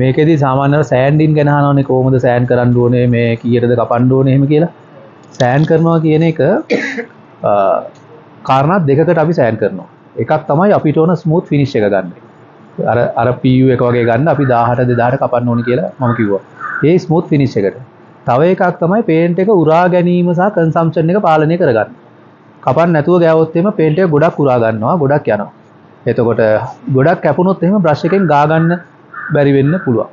මේකෙදි සාමාන්‍යව සෑන්ඩින් ගැන අහනවනේ කොහොමද සෑන් කරන්න ඕනේ මේ කීයටද කපන්න ඕනේ එහෙම කියලා. සෑන් කරනවා කියන එක කාරණා දෙකකට අපි සෑන් කරනවා. එකක් තමයි අපිට ඕන ස්මූත් ෆිනිෂ් එක ගන්න. අර PU එක වගේ ගන්න අපි 1000ට 2000ට කපන්න ඕනේ කියලා මම කිව්වා. ඒ ස්මූත් ෆිනිෂ් එකට. තව එකක් තමයි පේන්ට් එක උරා ගැනීම සහ කන්සම්ප්ෂන් එක පාලනය කරගන්න. කපන්න නැතුව ගෑවොත් එහෙම පේන්ට් එක ගොඩක් උරා ගන්නවා, ගොඩක් යනවා. එතකොට ගොඩක් කැපුණොත් එහෙම බ්‍රෂ් එකෙන් ගා ගන්න බැරි වෙන්න පුළුවන්.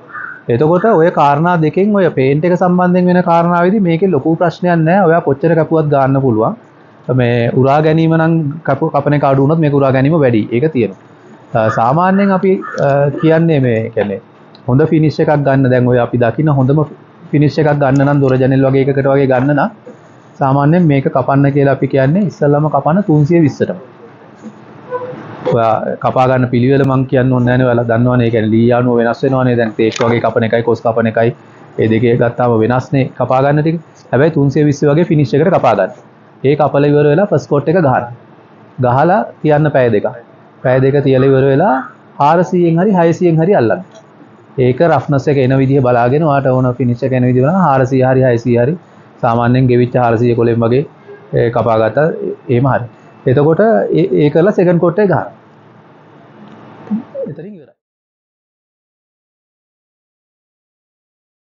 එතකොට ඔය කාරණා දෙකෙන් ඔය පේන්ට් එක සම්බන්ධයෙන් වෙන කාරණාවේදී මේකේ ලොකු ප්‍රශ්නයක් නැහැ. ඔයා කොච්චර කැපුවත් ගන්න පුළුවන්. මේ උරා ගැනීම නම් කපන එක අඩු වුණොත් මේක උරා ගැනීම වැඩි. ඒක තියෙනවා. සාමාන්‍යයෙන් අපි කියන්නේ මේ කියන්නේ හොඳ ෆිනිෂ් එකක් ගන්න දැන් ඔය අපි දකින්න හොඳම ෆිනිෂ් එකක් ගන්න නම් දොර ජනෙල් වගේ එකකට වගේ ගන්න නම් සාමාන්‍යයෙන් මේක කපන්න කියලා අපි කියන්නේ ඉස්සල්ලාම කපන 320ට. ඔයා කපා ගන්න පිළිවෙල මම කියන්න ඕනේ නැහැ නේ. ඔයාලා දන්නවනේ. ඒ කියන්නේ ලී අණුව වෙනස් වෙනවනේ. දැන් තේක් වගේ කපන එකයි කොස් කපන එකයි මේ දෙකේ ගත්තාම වෙනස්නේ කපා ගන්න ටික. හැබැයි 320 වගේ ෆිනිෂ් එකකට කපා ගන්න. ඒ කපල ඉවර වෙලා ෆස්ට් කෝට් එක ගහන්න. ගහලා තියන්න පැය දෙකක්. පැය දෙක තියලා ඉවර වෙලා 400න් හරි 600න් හරි අල්ලන්න. ඒක රෆ්නස් එක එන විදිහ බලාගෙන ඔයාට ඕන ෆිනිෂ් එක එන විදිහ බලන 400 හරි 600 හරි සාමාන්‍යයෙන් ගෙවිච්ච 400 කොලෙන් වගේ කපා ගත්තා එහෙම හරි. එතකොට ඒ කරලා සෙකන්ඩ් කෝට් එක ගහන්න. එතනින් ඉවරයි.